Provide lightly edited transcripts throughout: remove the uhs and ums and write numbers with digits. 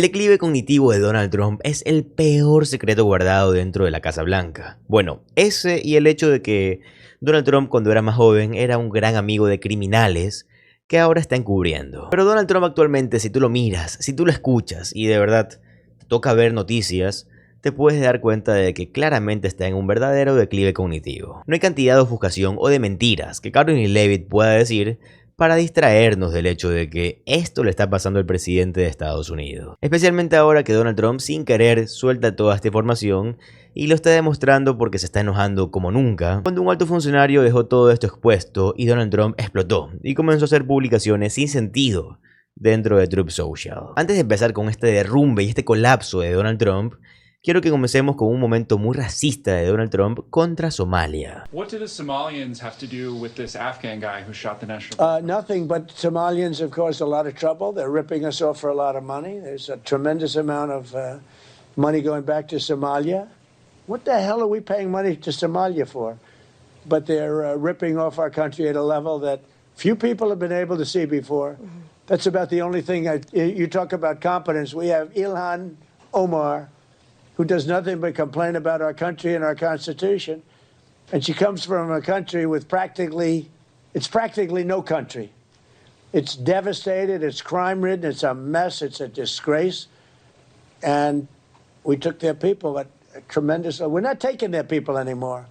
El declive cognitivo de Donald Trump es el peor secreto guardado dentro de la Casa Blanca. Bueno, ese y el hecho de que Donald Trump cuando era más joven era un gran amigo de criminales que ahora está encubriendo. Pero Donald Trump actualmente, si tú lo miras, si tú lo escuchas y de verdad te toca ver noticias, te puedes dar cuenta de que claramente está en un verdadero declive cognitivo. No hay cantidad de ofuscación o de mentiras que Caroline Leavitt pueda decir para distraernos del hecho de que esto le está pasando al presidente de Estados Unidos. Especialmente ahora que Donald Trump sin querer suelta toda esta información y lo está demostrando porque se está enojando como nunca, cuando un alto funcionario dejó todo esto expuesto y Donald Trump explotó y comenzó a hacer publicaciones sin sentido dentro de Truth Social. Antes de empezar con este derrumbe y este colapso de Donald Trump, quiero que comencemos con un momento muy racista de Donald Trump contra Somalia. What do the Somalians have to do with this Afghan guy who shot the national? Nothing, but Somalians have caused a lot of trouble. They're ripping us off for a lot of money. There's a tremendous amount of money going back to Somalia. What the hell are we paying money to Somalia for? But they're ripping off our country at a level that few people have been able to see before. That's about the only thing. You talk about competence. We have Ilhan Omar, who does nothing but complain about our country and our Constitution. And she comes from a country with practically no country. It's devastated, it's crime-ridden, it's a mess, it's a disgrace. And we took their people at a tremendous... We're not taking their people anymore.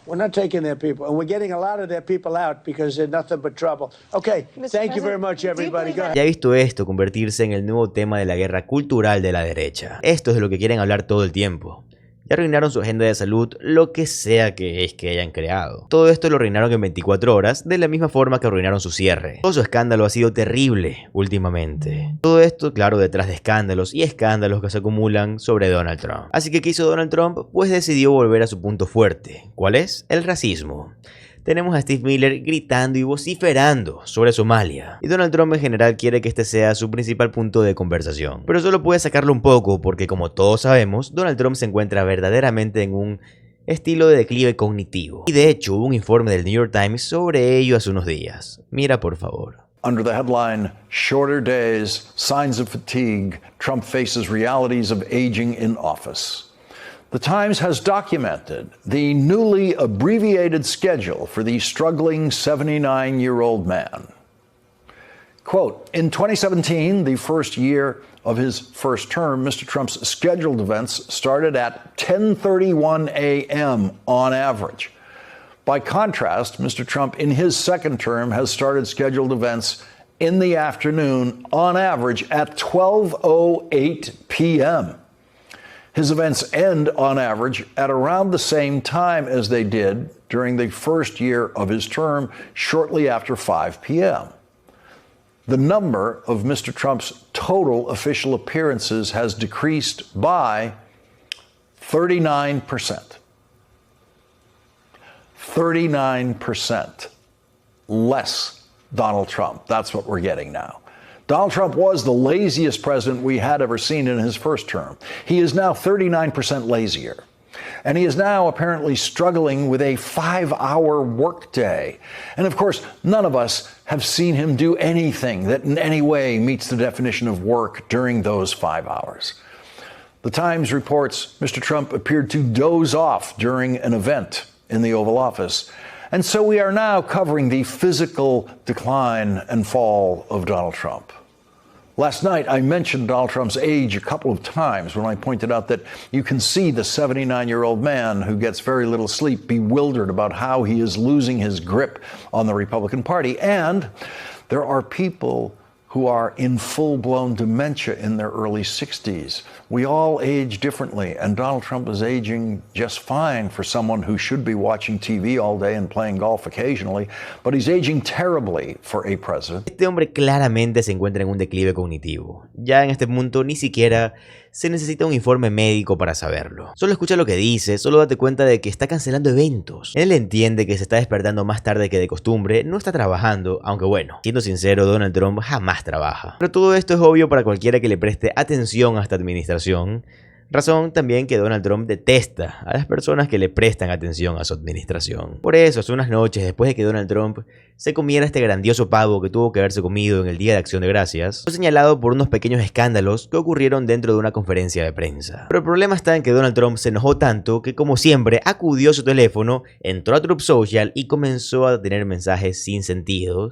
We're not taking their people. And we're getting a lot of their people out because they're nothing but trouble. Okay, thank you very much, everybody. Go ahead. Ya he visto esto convertirse en el nuevo tema de la guerra cultural de la derecha. Esto es de lo que quieren hablar todo el tiempo. Ya arruinaron su agenda de salud, lo que sea que es que hayan creado. Todo esto lo arruinaron en 24 horas, de la misma forma que arruinaron su cierre. Todo su escándalo ha sido terrible últimamente. Todo esto, claro, detrás de escándalos y escándalos que se acumulan sobre Donald Trump. Así que, ¿qué hizo Donald Trump? Pues decidió volver a su punto fuerte. ¿Cuál es? El racismo. Tenemos a Steve Miller gritando y vociferando sobre Somalia. Y Donald Trump en general quiere que este sea su principal punto de conversación. Pero solo puede sacarlo un poco porque, como todos sabemos, Donald Trump se encuentra verdaderamente en un estilo de declive cognitivo. Y de hecho hubo un informe del New York Times sobre ello hace unos días. Mira por favor. Under the headline, Shorter Days, Signs of Fatigue, Trump Faces Realities of Aging in Office. The Times has documented the newly abbreviated schedule for the struggling 79-year-old man. Quote, in 2017, the first year of his first term, Mr. Trump's scheduled events started at 10:31 a.m. on average. By contrast, Mr. Trump in his second term has started scheduled events in the afternoon on average at 12:08 p.m. His events end, on average, at around the same time as they did during the first year of his term, shortly after 5 p.m. The number of Mr. Trump's total official appearances has decreased by 39%. 39% less Donald Trump. That's what we're getting now. Donald Trump was the laziest president we had ever seen in his first term. He is now 39% lazier. And he is now apparently struggling with a 5-hour workday. And of course, none of us have seen him do anything that in any way meets the definition of work during those 5 hours. The Times reports Mr. Trump appeared to doze off during an event in the Oval Office. And so we are now covering the physical decline and fall of Donald Trump. Last night, I mentioned Donald Trump's age a couple of times when I pointed out that you can see the 79-year-old man who gets very little sleep bewildered about how he is losing his grip on the Republican Party. And there are people who are in full-blown dementia in their early 60s. We all age differently, and Donald Trump is aging just fine for someone who should be watching TV all day and playing golf occasionally, but he's aging terribly for a president. Este hombre claramente se encuentra en un declive cognitivo. Ya en este punto ni siquiera se necesita un informe médico para saberlo. Solo escucha lo que dice, solo date cuenta de que está cancelando eventos. Él entiende que se está despertando más tarde que de costumbre, no está trabajando, aunque bueno, siendo sincero, Donald Trump jamás trabaja. Pero todo esto es obvio para cualquiera que le preste atención a esta administración, Razón también que Donald Trump detesta a las personas que le prestan atención a su administración. Por eso, hace unas noches después de que Donald Trump se comiera este grandioso pavo que tuvo que haberse comido en el Día de Acción de Gracias, fue señalado por unos pequeños escándalos que ocurrieron dentro de una conferencia de prensa. Pero el problema está en que Donald Trump se enojó tanto que, como siempre, acudió a su teléfono, entró a Truth Social y comenzó a tener mensajes sin sentido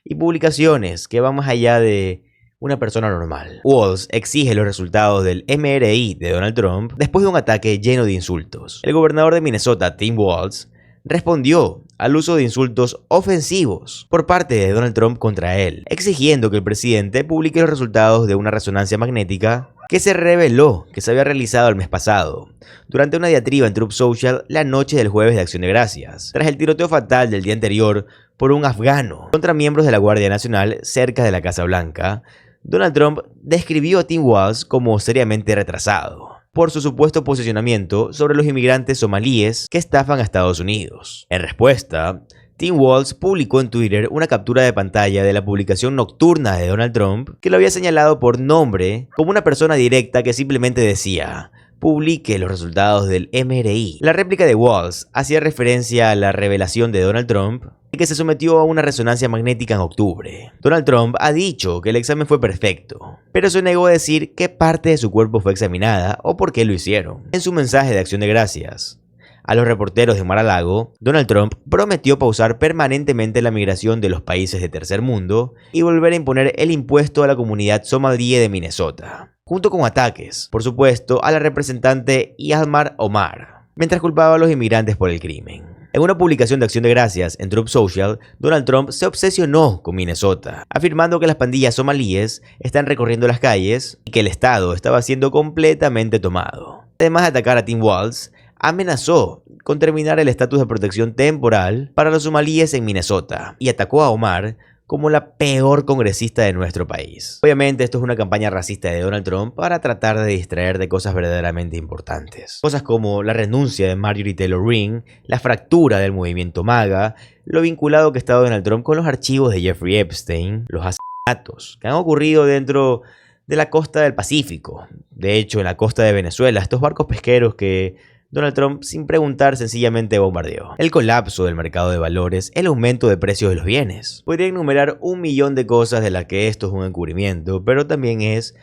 y publicaciones que van más allá de una persona normal. Walz exige los resultados del MRI de Donald Trump después de un ataque lleno de insultos. El gobernador de Minnesota, Tim Walz, respondió al uso de insultos ofensivos por parte de Donald Trump contra él, exigiendo que el presidente publique los resultados de una resonancia magnética que se reveló que se había realizado el mes pasado, durante una diatriba en Truth Social la noche del jueves de Acción de Gracias, tras el tiroteo fatal del día anterior por un afgano contra miembros de la Guardia Nacional cerca de la Casa Blanca. Donald Trump describió a Tim Walz como seriamente retrasado por su supuesto posicionamiento sobre los inmigrantes somalíes que estafan a Estados Unidos. En respuesta, Tim Walz publicó en Twitter una captura de pantalla de la publicación nocturna de Donald Trump que lo había señalado por nombre como una persona directa que simplemente decía: publique los resultados del MRI. La réplica de Walz hacía referencia a la revelación de Donald Trump que se sometió a una resonancia magnética en octubre. Donald Trump ha dicho que el examen fue perfecto, pero se negó a decir qué parte de su cuerpo fue examinada o por qué lo hicieron. En su mensaje de Acción de Gracias a los reporteros de Mar-a-Lago, Donald Trump prometió pausar permanentemente la migración de los países de tercer mundo y volver a imponer el impuesto a la comunidad somalí de Minnesota, junto con ataques, por supuesto, a la representante Ilhan Omar, mientras culpaba a los inmigrantes por el crimen. En una publicación de Acción de Gracias en Truth Social, Donald Trump se obsesionó con Minnesota, afirmando que las pandillas somalíes están recorriendo las calles y que el estado estaba siendo completamente tomado. Además de atacar a Tim Walz, amenazó con terminar el estatus de protección temporal para los somalíes en Minnesota y atacó a Omar como la peor congresista de nuestro país. Obviamente esto es una campaña racista de Donald Trump para tratar de distraer de cosas verdaderamente importantes. Cosas como la renuncia de Marjorie Taylor Greene, la fractura del movimiento MAGA, lo vinculado que está Donald Trump con los archivos de Jeffrey Epstein, los asesinatos que han ocurrido dentro de la costa del Pacífico. De hecho, en la costa de Venezuela, estos barcos pesqueros que Donald Trump, sin preguntar, sencillamente bombardeó. El colapso del mercado de valores, el aumento de precios de los bienes. Podría enumerar un millón de cosas de las que esto es un encubrimiento, pero también es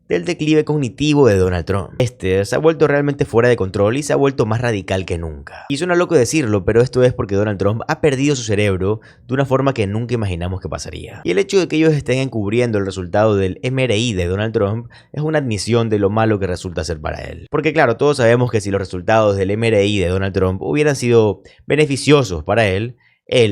del declive cognitivo de Donald Trump. Este se ha vuelto realmente fuera de control y se ha vuelto más radical que nunca. Y suena loco decirlo, pero esto es porque Donald Trump ha perdido su cerebro de una forma que nunca imaginamos que pasaría. Y el hecho de que ellos estén encubriendo el resultado del MRI de Donald Trump es una admisión de lo malo que resulta ser para él. Porque claro, todos sabemos que si los resultados del MRI de Donald Trump hubieran sido beneficiosos para él,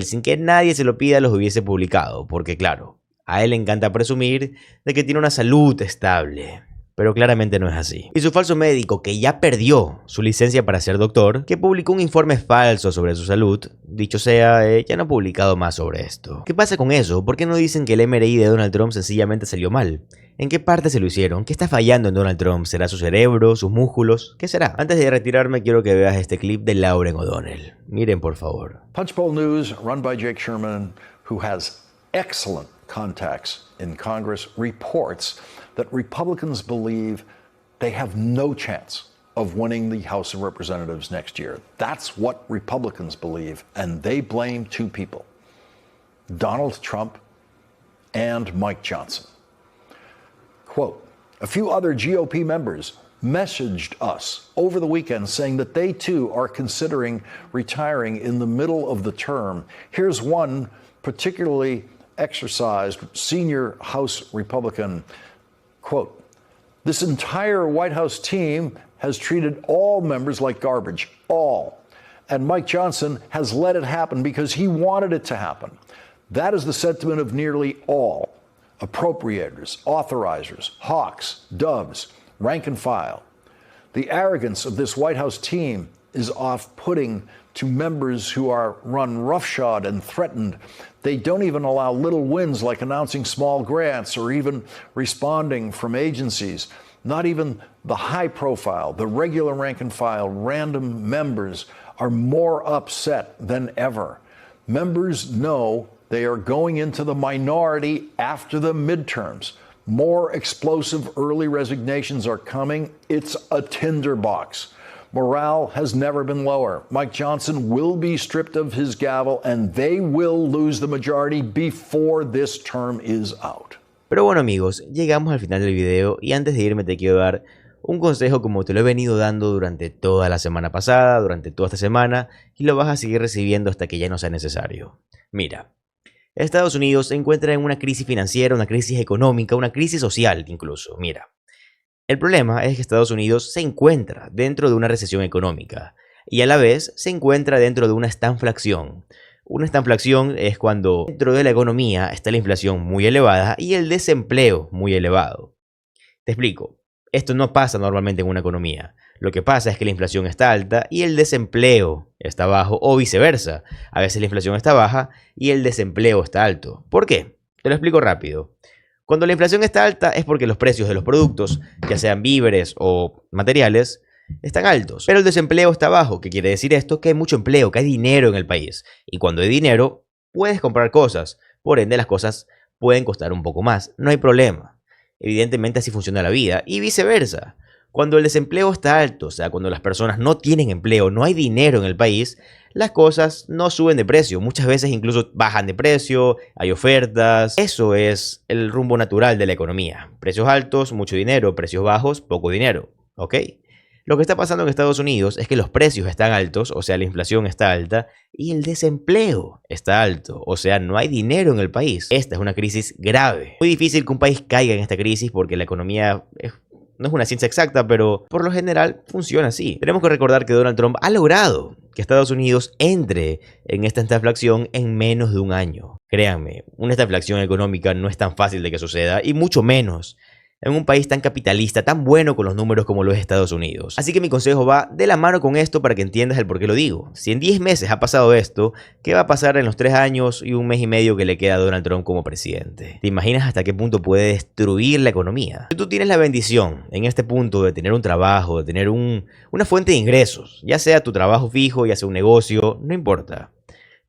sin que nadie se lo pida, los hubiese publicado. Porque claro, a él le encanta presumir de que tiene una salud estable, pero claramente no es así. Y su falso médico, que ya perdió su licencia para ser doctor, que publicó un informe falso sobre su salud, dicho sea, ya no ha publicado más sobre esto. ¿Qué pasa con eso? ¿Por qué no dicen que el MRI de Donald Trump sencillamente salió mal? ¿En qué parte se lo hicieron? ¿Qué está fallando en Donald Trump? ¿Será su cerebro? ¿Sus músculos? ¿Qué será? Antes de retirarme, quiero que veas este clip de Lauren O'Donnell. Miren, por favor. Punchbowl News, run by Jake Sherman, who has excellent contacts in Congress, reports that Republicans believe they have no chance of winning the House of Representatives next year. That's what Republicans believe, and they blame two people, Donald Trump and Mike Johnson. Quote, a few other GOP members messaged us over the weekend saying that they too are considering retiring in the middle of the term. Here's one particularly exercised senior House Republican, quote, this entire White House team has treated all members like garbage, all. And Mike Johnson has let it happen because he wanted it to happen. That is the sentiment of nearly all appropriators, authorizers, hawks, doves, rank and file. The arrogance of this White House team is off-putting to members who are run roughshod and threatened. They don't even allow little wins like announcing small grants or even responding from agencies. Not even the high profile, the regular rank and file, random members are more upset than ever. Members know they are going into the minority after the midterms. More explosive early resignations are coming. It's a tinderbox. Morale has never been lower. Mike Johnson will be stripped of his gavel and they will lose the majority before this term is out. Pero bueno amigos, llegamos al final del video y antes de irme te quiero dar un consejo como te lo he venido dando durante toda la semana pasada, durante toda esta semana y lo vas a seguir recibiendo hasta que ya no sea necesario. Mira, Estados Unidos se encuentra en una crisis financiera, una crisis económica, una crisis social incluso. Mira, el problema es que Estados Unidos se encuentra dentro de una recesión económica y a la vez se encuentra dentro de una estanflación. Una estanflación es cuando dentro de la economía está la inflación muy elevada y el desempleo muy elevado. Te explico, esto no pasa normalmente en una economía. Lo que pasa es que la inflación está alta y el desempleo está bajo o viceversa. A veces la inflación está baja y el desempleo está alto. ¿Por qué? Te lo explico rápido. Cuando la inflación está alta es porque los precios de los productos, ya sean víveres o materiales, están altos. Pero el desempleo está bajo. ¿Qué quiere decir esto? Que hay mucho empleo, que hay dinero en el país. Y cuando hay dinero, puedes comprar cosas. Por ende, las cosas pueden costar un poco más. No hay problema. Evidentemente así funciona la vida. Y viceversa. Cuando el desempleo está alto, o sea, cuando las personas no tienen empleo, no hay dinero en el país, las cosas no suben de precio. Muchas veces incluso bajan de precio, hay ofertas. Eso es el rumbo natural de la economía. Precios altos, mucho dinero. Precios bajos, poco dinero. ¿Ok? Lo que está pasando en Estados Unidos es que los precios están altos, o sea, la inflación está alta, y el desempleo está alto, o sea, no hay dinero en el país. Esta es una crisis grave. Muy difícil que un país caiga en esta crisis porque la economía no es una ciencia exacta, pero por lo general funciona así. Tenemos que recordar que Donald Trump ha logrado que Estados Unidos entre en esta estanflación en menos de un año. Créanme, una estanflación económica no es tan fácil de que suceda, y mucho menos en un país tan capitalista, tan bueno con los números como lo es Estados Unidos. Así que mi consejo va de la mano con esto para que entiendas el por qué lo digo. Si en 10 meses ha pasado esto, ¿qué va a pasar en los 3 años y un mes y medio que le queda a Donald Trump como presidente? ¿Te imaginas hasta qué punto puede destruir la economía? Si tú tienes la bendición en este punto de tener un trabajo, de tener una fuente de ingresos, ya sea tu trabajo fijo, ya sea un negocio, no importa.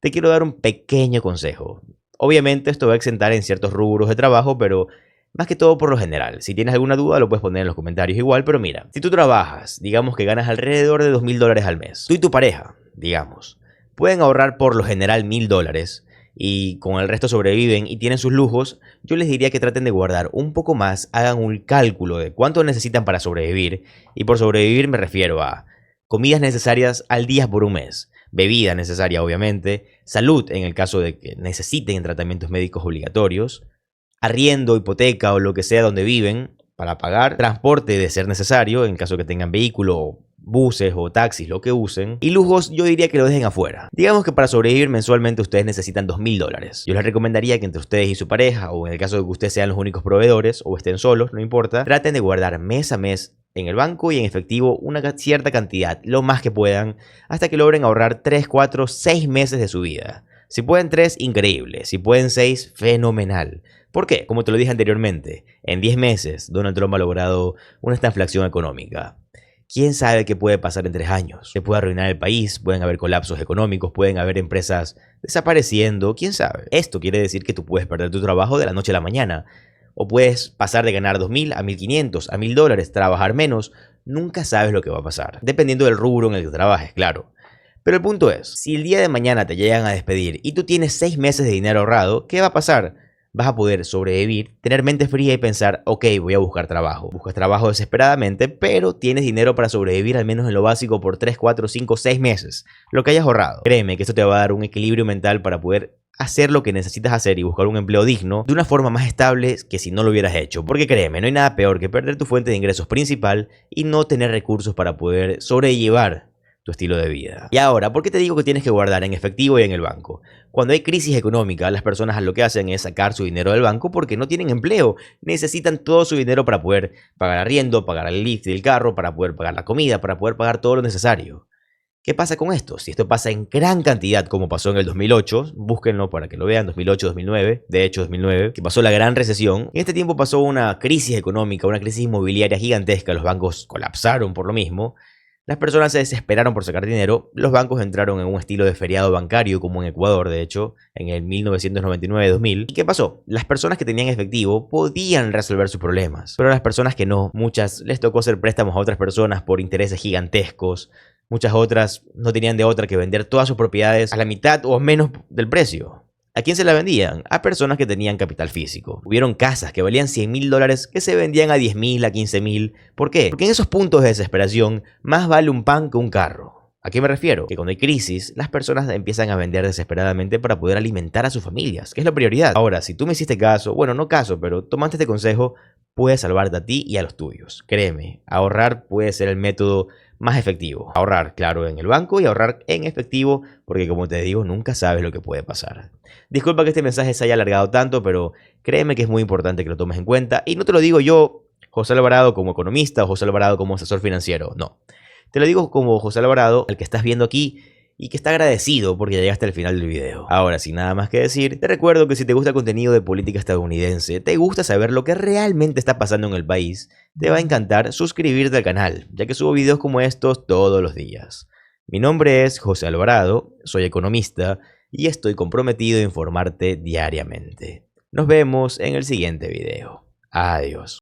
Te quiero dar un pequeño consejo. Obviamente esto va a exentar en ciertos rubros de trabajo, pero más que todo por lo general. Si tienes alguna duda lo puedes poner en los comentarios igual, pero mira, si tú trabajas, digamos que ganas alrededor de $2.000 al mes, tú y tu pareja, digamos, pueden ahorrar por lo general $1.000 y con el resto sobreviven y tienen sus lujos, yo les diría que traten de guardar un poco más, hagan un cálculo de cuánto necesitan para sobrevivir, y por sobrevivir me refiero a comidas necesarias al día por un mes, bebida necesaria obviamente, salud en el caso de que necesiten tratamientos médicos obligatorios, arriendo, hipoteca o lo que sea donde viven para pagar, transporte de ser necesario en caso que tengan vehículo, buses o taxis, lo que usen, y lujos yo diría que lo dejen afuera. Digamos que para sobrevivir mensualmente ustedes necesitan $2.000. Yo les recomendaría que entre ustedes y su pareja, o en el caso de que ustedes sean los únicos proveedores o estén solos, no importa, traten de guardar mes a mes en el banco y en efectivo una cierta cantidad, lo más que puedan, hasta que logren ahorrar 3, 4, 6 meses de su vida. Si pueden 3, increíble. Si pueden 6, fenomenal. ¿Por qué? Como te lo dije anteriormente, en 10 meses Donald Trump ha logrado una estanflación económica. ¿Quién sabe qué puede pasar en 3 años? Se puede arruinar el país, pueden haber colapsos económicos, pueden haber empresas desapareciendo, ¿quién sabe? Esto quiere decir que tú puedes perder tu trabajo de la noche a la mañana. O puedes pasar de ganar $2.000 a $1.500, a $1.000, trabajar menos. Nunca sabes lo que va a pasar, dependiendo del rubro en el que trabajes, claro. Pero el punto es, si el día de mañana te llegan a despedir y tú tienes 6 meses de dinero ahorrado, ¿qué va a pasar? Vas a poder sobrevivir, tener mente fría y pensar, ok, voy a buscar trabajo. Buscas trabajo desesperadamente, pero tienes dinero para sobrevivir al menos en lo básico por 3, 4, 5, 6 meses. Lo que hayas ahorrado. Créeme que esto te va a dar un equilibrio mental para poder hacer lo que necesitas hacer y buscar un empleo digno de una forma más estable que si no lo hubieras hecho. Porque créeme, no hay nada peor que perder tu fuente de ingresos principal y no tener recursos para poder sobrellevar tu estilo de vida. Y ahora, ¿por qué te digo que tienes que guardar en efectivo y en el banco? Cuando hay crisis económica, las personas lo que hacen es sacar su dinero del banco porque no tienen empleo. Necesitan todo su dinero para poder pagar arriendo, pagar el lift del carro, para poder pagar la comida, para poder pagar todo lo necesario. ¿Qué pasa con esto? Si esto pasa en gran cantidad como pasó en el 2008, búsquenlo para que lo vean, 2008, 2009, de hecho 2009, que pasó la gran recesión. En este tiempo pasó una crisis económica, una crisis inmobiliaria gigantesca, los bancos colapsaron por lo mismo. Las personas se desesperaron por sacar dinero, los bancos entraron en un estilo de feriado bancario como en Ecuador, de hecho, en el 1999-2000. ¿Y qué pasó? Las personas que tenían efectivo podían resolver sus problemas, pero las personas que no, muchas les tocó hacer préstamos a otras personas por intereses gigantescos, muchas otras no tenían de otra que vender todas sus propiedades a la mitad o menos del precio. ¿A quién se la vendían? A personas que tenían capital físico. Hubieron casas que valían $100.000 que se vendían a 10.000, a 15.000. ¿Por qué? Porque en esos puntos de desesperación más vale un pan que un carro. ¿A qué me refiero? Que cuando hay crisis, las personas empiezan a vender desesperadamente para poder alimentar a sus familias, que es la prioridad. Ahora, si tú me hiciste caso, bueno, no caso, pero tomaste este consejo, puedes salvarte a ti y a los tuyos. Créeme, ahorrar puede ser el método más efectivo. Ahorrar, claro, en el banco y ahorrar en efectivo, porque como te digo, nunca sabes lo que puede pasar. Disculpa que este mensaje se haya alargado tanto, pero créeme que es muy importante que lo tomes en cuenta. Y no te lo digo yo, José Alvarado, como economista o José Alvarado como asesor financiero, no. Te lo digo como José Alvarado, el que estás viendo aquí y que está agradecido porque ya llegaste al final del video. Ahora, sin nada más que decir, te recuerdo que si te gusta el contenido de política estadounidense, te gusta saber lo que realmente está pasando en el país, te va a encantar suscribirte al canal, ya que subo videos como estos todos los días. Mi nombre es José Alvarado, soy economista y estoy comprometido a informarte diariamente. Nos vemos en el siguiente video. Adiós.